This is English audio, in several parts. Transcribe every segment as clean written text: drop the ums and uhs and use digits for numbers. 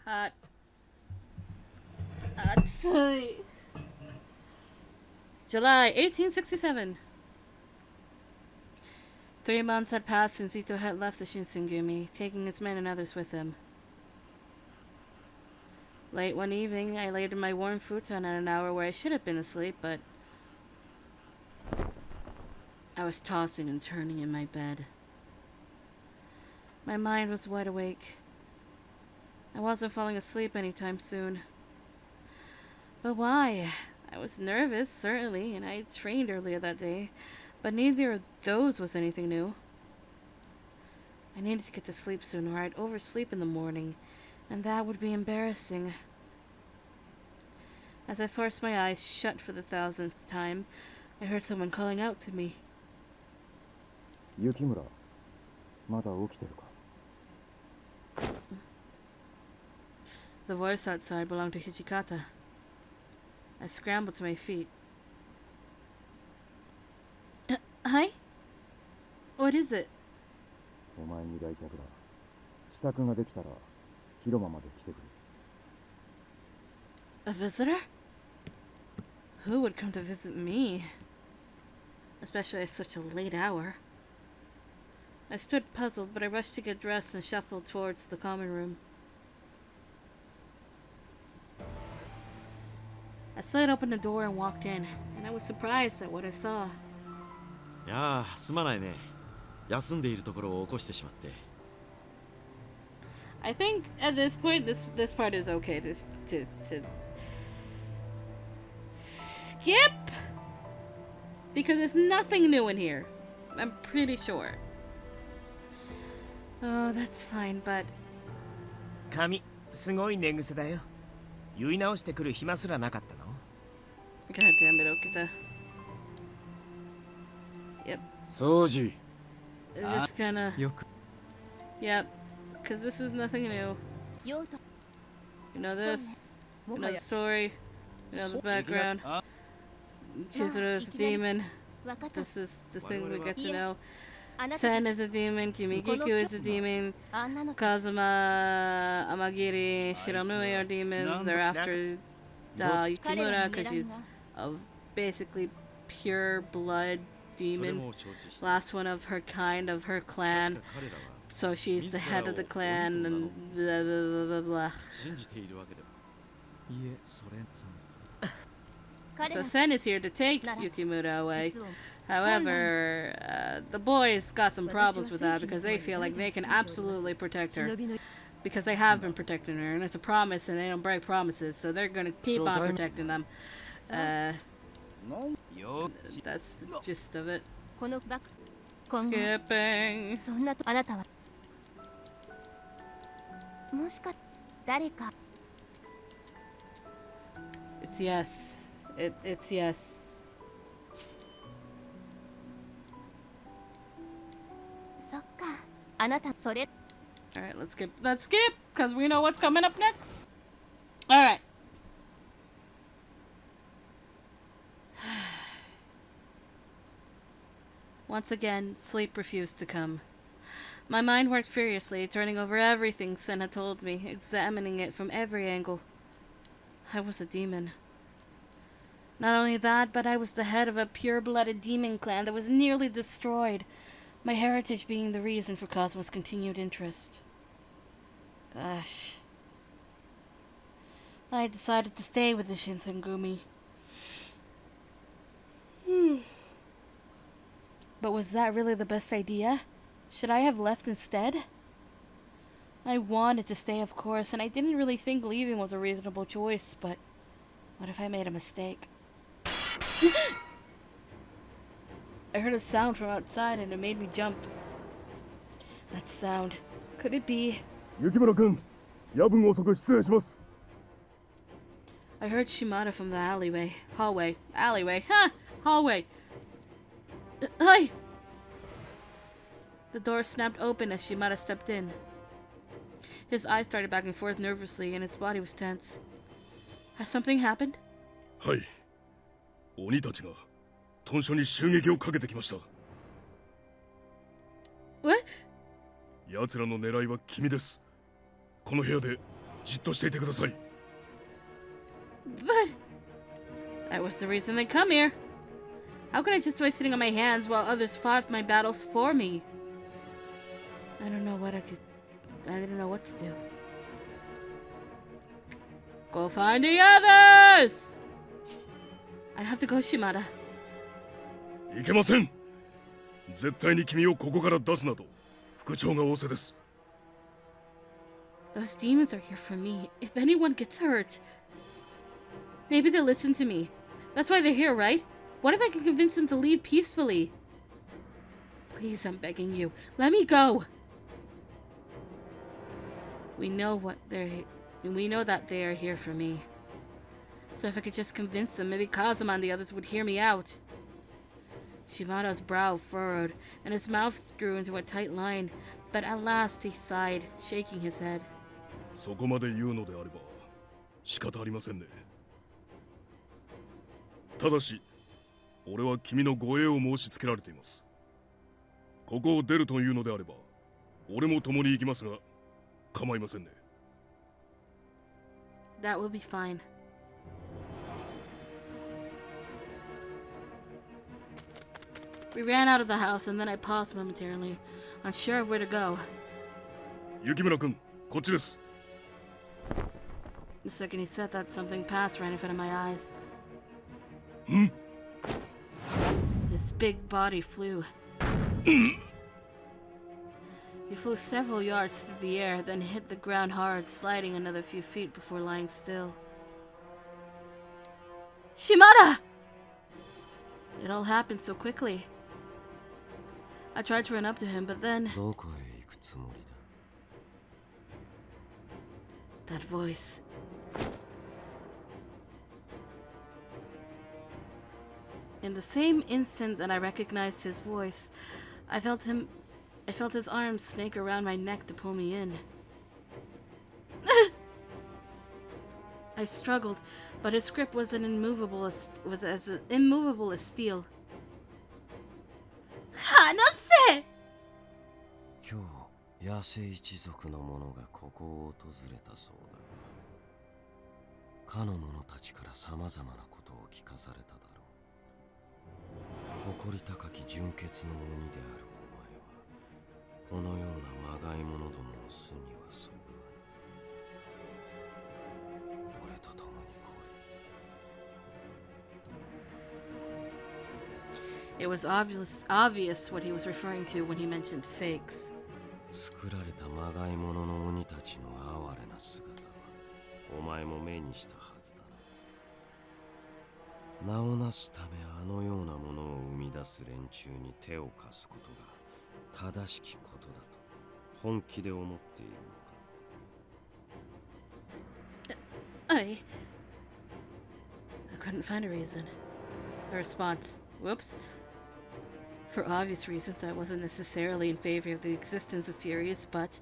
Hot. Atsui. July 1867. 3 months had passed since Ito had left the Shinsengumi, taking his men and others with him. Late one evening, I laid in my warm futon at an hour where I should have been asleep, but I was tossing and turning in my bed. My mind was wide awake. I wasn't falling asleep anytime soon. But why? I was nervous, certainly, and I had trained earlier that day, but neither of those was anything new. I needed to get to sleep soon, or I'd oversleep in the morning, and that would be embarrassing. As I forced my eyes shut for the 1000th time, I heard someone calling out to me. Yukimura, まだ起きてるか? The voice outside belonged to Hijikata. I scrambled to my feet. Hi? What is it? お前に来客だ。支度ができたら広間まで来てくれ。 A visitor? Who would come to visit me? Especially at such a late hour. I stood puzzled, but I rushed to get dressed and shuffled towards the common room. I slid open the door and walked in, and I was surprised at what I saw. いやあ、すまないね。休んでいるところを起こしてしまって。I think at this point, this part is okay to skip, because there's nothing new in here. I'm pretty sure. Oh, that's fine, but 髪すごい寝癖だよ。結い直してくる暇すらなかったの。 God damn it, Okita. Yep. 掃除。 It's just kinda. Yep. Because this is nothing new. You know this. You know the story. You know the background. Chizuru is a demon. This is the thing we get to know. Sen is a demon. Kimigiku is a demon. Kazuma, Amagiri, Shiranui are demons. They're after Yukimura because she's a basically pure blood demon. Last one of her kind, of her clan. So she's the head of the clan and blah blah blah blah blah. So Sen is here to take Yukimura away. However, the boys got some problems with that because they feel like they can absolutely protect her. Because they have been protecting her, and it's a promise, and they don't break promises, so they're gonna keep on protecting them. That's the gist of it. Skipping. It's yes. It's yes. Alright, let's skip. Let's skip, because we know what's coming up next. Alright. Once again, sleep refused to come. My mind worked furiously, turning over everything Sen had told me, examining it from every angle. I was a demon. Not only that, but I was the head of a pure-blooded demon clan that was nearly destroyed, my heritage being the reason for Cosmo's continued interest. Gosh. I decided to stay with the Shinsengumi. But was that really the best idea? Should I have left instead? I wanted to stay, of course, and I didn't really think leaving was a reasonable choice, but what if I made a mistake? I heard a sound from outside and it made me jump. That sound. Could it be? Yukimura-kun, 夜分遅く失礼します. I heard Shimada from the alleyway. Hallway. Alleyway. Ha! Hallway. Hi! The door snapped open as Shimada stepped in. His eyes started back and forth nervously and his body was tense. Has something happened? はい。鬼たちが屯所に襲撃をかけてきました。What? 奴らの狙いは君です。この部屋でじっとしていてください。 But I was the reason they come here. How could I just be sitting on my hands while others fought my battles for me? I don't know what to do. Go find the others! I have to go, Shimada. いけません。絶対に君をここから出すなと副長が仰せです。 Those demons are here for me. If anyone gets hurt, maybe they'll listen to me. That's why they're here, right? What if I can convince them to leave peacefully? Please, I'm begging you. Let me go. We know that they are here for me. So if I could just convince them, maybe Kazuma and the others would hear me out. Shimada's brow furrowed, and his mouth grew into a tight line, but at last he sighed, shaking his head. そこまで言うのであれば仕方ありませんね。ただし俺は君の護衛を申し付けられています。ここを出るというのであれば俺も共に行きますが構いませんね。 That will be fine. We ran out of the house, and then I paused momentarily, unsure of where to go. 雪村君、こっちです。 The second he said that, something passed right in front of my eyes. ん？ His big body flew. He flew several yards through the air, then hit the ground hard, sliding another few feet before lying still. Shimada! It all happened so quickly. I tried to run up to him, but then... どこへ行くつもりだ? That voice. In the same instant that I recognized his voice, I felt his arms snake around my neck to pull me in. I struggled, but his grip was as immovable as steel. Hanase! 今日野生一族の者がここを訪れたそうだが、かの者たちからさまざまなことを聞かされただろう。誇り高き純血の鬼であるお前は、このようなまがい者どもの巣にはそぐわぬ。俺と共に来い。 It was obvious what he was referring to when he mentioned fakes. 作られたまがい者の鬼たちの哀れな姿はお前も目にしたはずだな。名をなすためあのようなものを生み出す連中に手を貸すことが正しきことだと本気で思っているのか。I couldn't find a reason. A response. Whoops. For obvious reasons, I wasn't necessarily in favor of the existence of Furious, but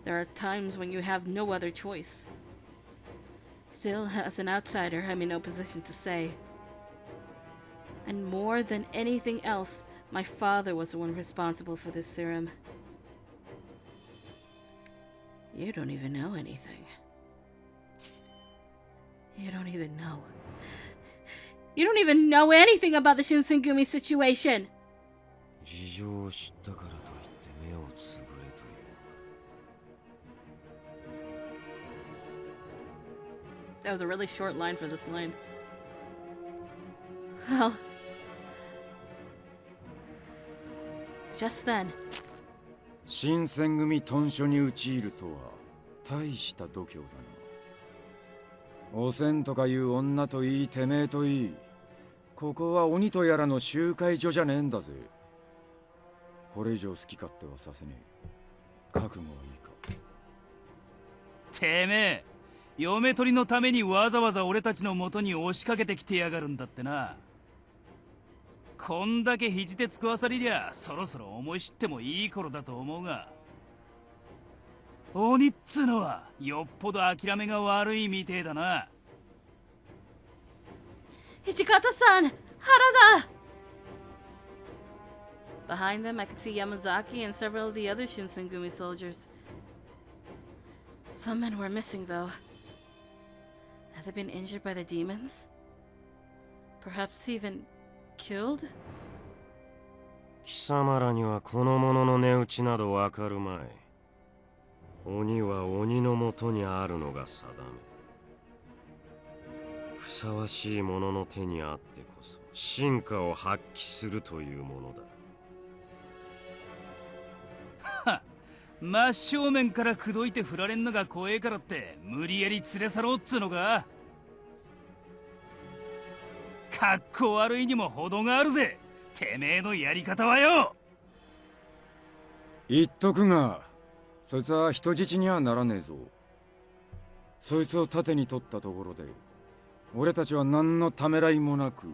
there are times when you have no other choice. Still, as an outsider, I'm in no position to say. And more than anything else, my father was the one responsible for this serum. You don't even know anything. You don't even know. You don't even know anything about the Shinsengumi situation! 事情を知ったからといって目をつぶれという。 That was a really short line for this line. Well... Just then... 新選組屯所に討ち入るとは大した度胸だな。おせんとかいう女といいてめえといい、ここは鬼とやらの集会所じゃねえんだぜ。これ以上好き勝手はさせねえ。覚悟はいいか。てめえ、嫁取りのためにわざわざ俺たちの元に押しかけてきてやがるんだってな。こんだけ肘手つくわさりりゃそろそろ思い知ってもいい頃だと思うが、鬼っつのはよっぽど諦めが悪いみてえだな。Hichikata-san! Harada! Behind them, I could see Yamazaki and several of the other Shinsengumi soldiers. Some men were missing, though. Had they been injured by the demons? Perhaps even killed? 貴様らにはこの者の値打ちなどわかるまい。鬼は鬼のもとにあるのが定め。ふさわしい者の手にあってこそ真価を発揮するというものだ。真正面から口説いて振られんのが怖えからって無理やり連れ去ろうっつうのか。かっこ悪いにも程があるぜ、てめえのやり方はよ。言っとくが、そいつは人質にはならねえぞ。そいつを盾に取ったところで俺たちは何のためらいもなく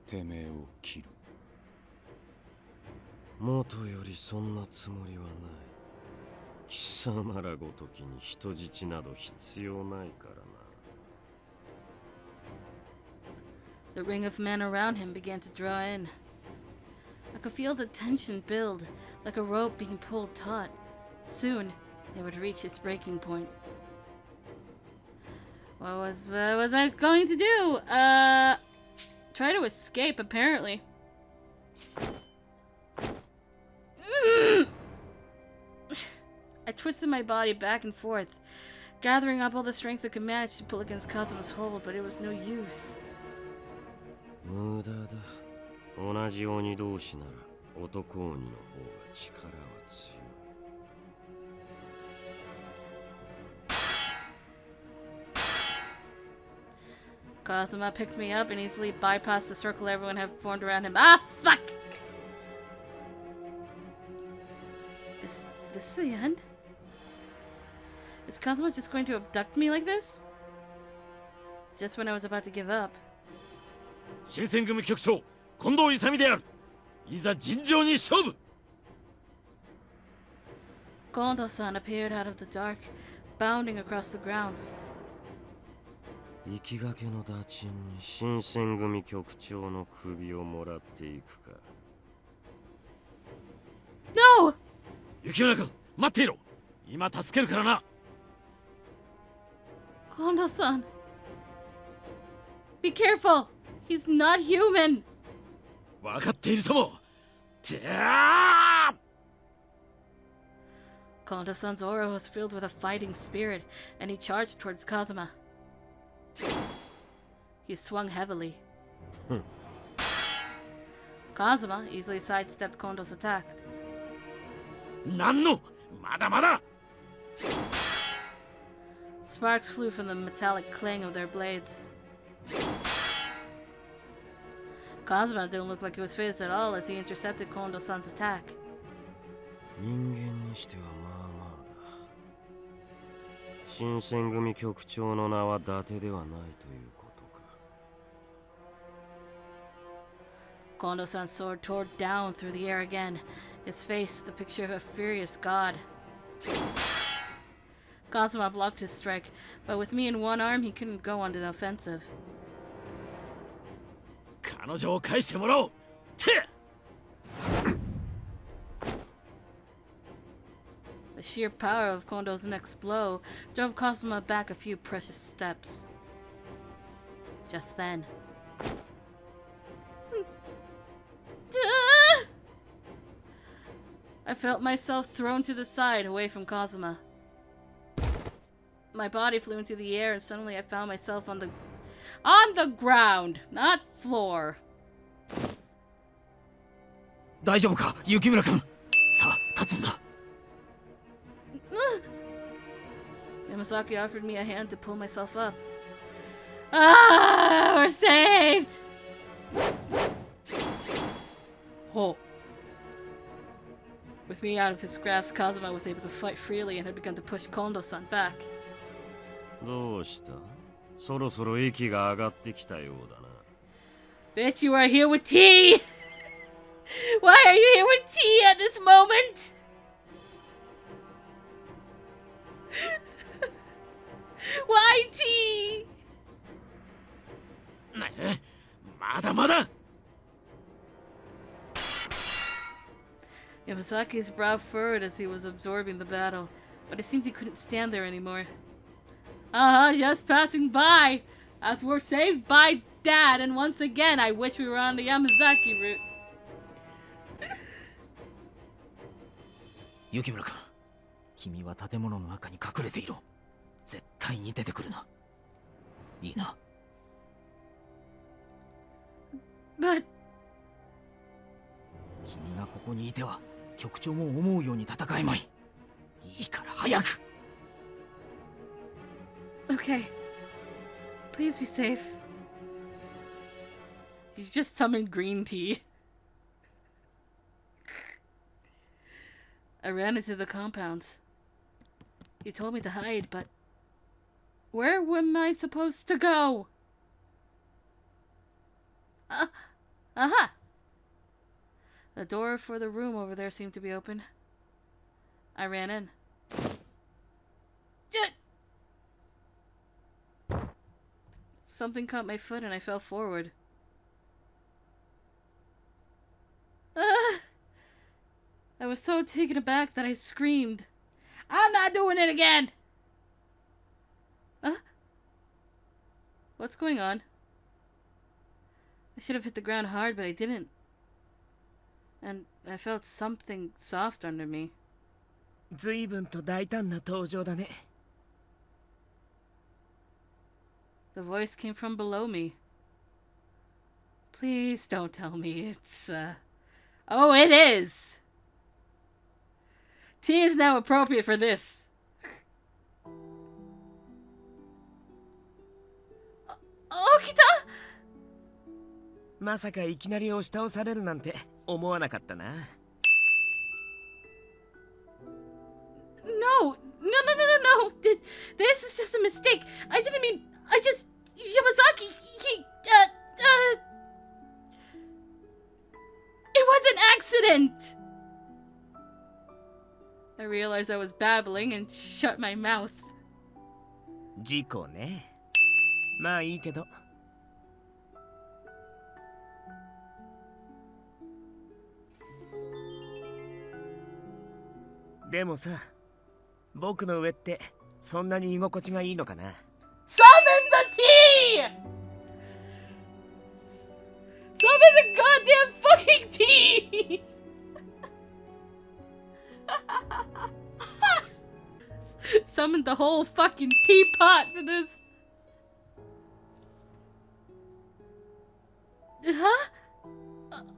てめえを切る。元よりそんなつもりはない。貴様らごときに人質など必要ないからな。The ring of men around him began to draw in. I could feel the tension build, like a rope being pulled taut. Soon, it would reach its breaking point. What was I going to do? Try to escape, apparently. I twisted my body back and forth, gathering up all the strength I could manage to pull against Kazuma's hold, but it was no use. 無駄だ。同じ鬼同士なら男鬼の方が力は強い。Kazuma picked me up and easily bypassed the circle everyone had formed around him. Ah, fuck! Is this the end? Is Kazuma just going to abduct me like this? Just when I was about to give up. 新選組局長近藤勇である。いざ尋常に勝負。Kondo-san appeared out of the dark, bounding across the grounds. 行きがけの打賃に新選組局長の首をもらっていくか。No! 雪村君待っていろ。今助けるからな。Kondo-san. Be careful! He's not human! 分かっているとも。Kondo-san's aura was filled with a fighting spirit, and he charged towards Kazuma. He swung heavily. Kazuma easily sidestepped Kondo's attack. なんのまだまだ。 Sparks flew from the metallic clang of their blades. Kazuma didn't look like he was phased at all as he intercepted Kondo-san's attack. 人間にしてはまあまあだ。新選組局長の名は伊達ではないということか。Kondo-san's sword tore down through the air again, its face the picture of a furious god. Kazuma blocked his strike, but with me in one arm, he couldn't go on the offensive. 彼女を返してもらおう。て The sheer power of Kondo's next blow drove Kazuma back a few precious steps. Just then. I felt myself thrown to the side away from Kazuma. My body flew into the air and suddenly I found myself on the ground, not floor. 大丈夫か雪村君。さあ立つんだ。Yamazaki offered me a hand to pull myself up. Ah, we're saved! Oh. With me out of his grasp, Kazuma was able to fight freely and had begun to push Kondo-san back. どうした？そろそろ息が上がってきたようだな。Bitch, you are here with tea! Why are you here with tea at this moment? Why tea? まだまだ。 Yamasaki's brow furrowed as he was absorbing the battle. but it seems he couldn't stand there anymore. Just passing by. As we're saved by Dad, and once again, I wish we were on the Yamazaki route. 雪村君、君は建物の中に隠れていろ。絶対に出てくるな。いいな。But 君がここにいては局長も思うように戦えまい。いいから早く。okay. Please be safe. You just summoned green tea. I ran into the compounds. You told me to hide, but where am I supposed to go? Aha! The door for the room over there seemed to be open. I ran in. Something caught my foot and I fell forward. I was so taken aback that I screamed. I'm not doing it again! What's going on? I should have hit the ground hard, but I didn't. And I felt something soft under me. 随分と大胆な登場だね。The voice came from below me. Please don't tell me it's, Oh, it is! Tea is now appropriate for this. Okita? まさかいきなり押し倒されるなんて思わなかったな。No! This is just a mistake. I didn't mean... Yamazaki, It was an accident! I realized I was babbling and shut my mouth. 事故ね。まあいいけど。でもさ、僕の上ってそんなに居心地がいいのかな。Summon the tea! Summon the goddamn fucking tea! Summoned the whole fucking teapot for this. Huh?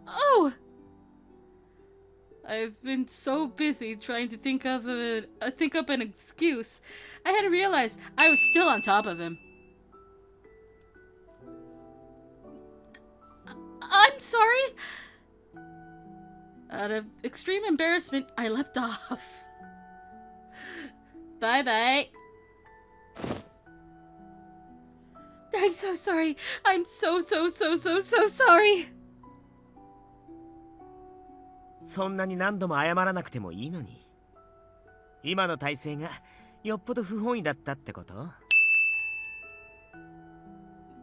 Oh! I've been so busy trying to think up an excuse. I had to realize I was still on top of him. I'm sorry. Out of extreme embarrassment, I leapt off. Bye-bye. I'm so sorry. I'm so sorry. そんなに何度も謝らなくてもいいのに。今の体制がよっぽど不本意だったってこと？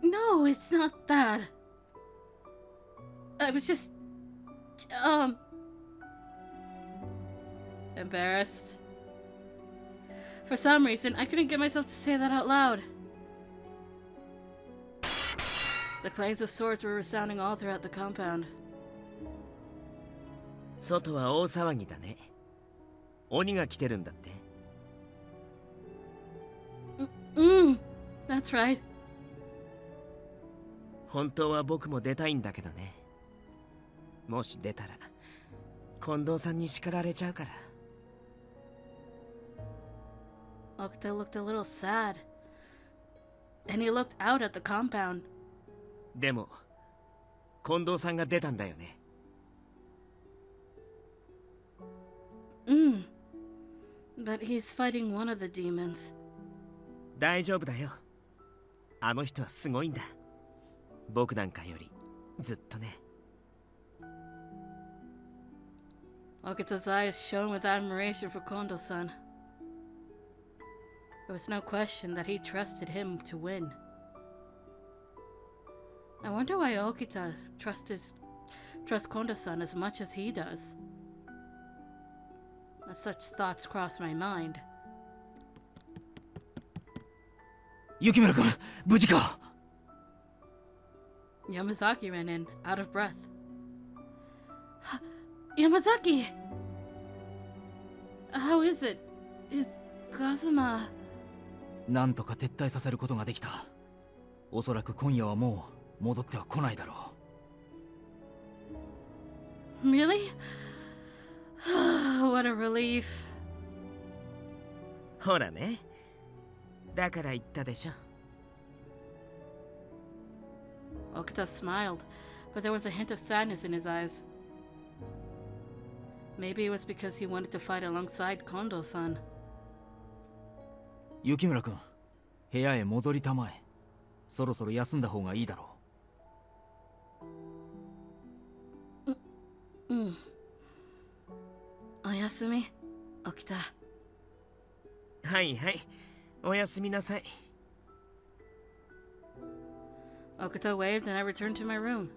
No, it's not that. I was just... embarrassed. For some reason, I couldn't get myself to say that out loud. The clangs of swords were resounding all throughout the compound. 外は大騒ぎだね。鬼が来てるんだって。That's right. 本当は僕も出たいんだけどね。もし出たら近藤さんに叱られちゃうから。Okita looked a little sad. And he looked out at the compound. でも近藤さんが出たんだよね。But he's fighting one of the demons. 大丈夫だよ。あの人はすごいんだ。僕なんかよりずっとね。Okita's eyes shone with admiration for Kondo-san. There was no question that he trusted him to win. I wonder why Okita trusts Kondo-san as much as he does. As such thoughts crossed my mind, 雪村君、無事か？ Yamazaki ran in, out of breath. Yamazaki! How is it? Is Kazuma... なんとか撤退させることができた。おそらく今夜はもう戻っては来ないだろう。 Really? What a relief. ほらね。だから言ったでしょ。Okita smiled, but there was a hint of sadness in his eyes. Maybe it was because he wanted to fight alongside Kondo-san. 雪村君、部屋へ戻りたまえ。そろそろ休んだ方がいいだろう。うん。おやすみ、Okita. はいはい。おやすみなさい。 Okita waved and I returned to my room.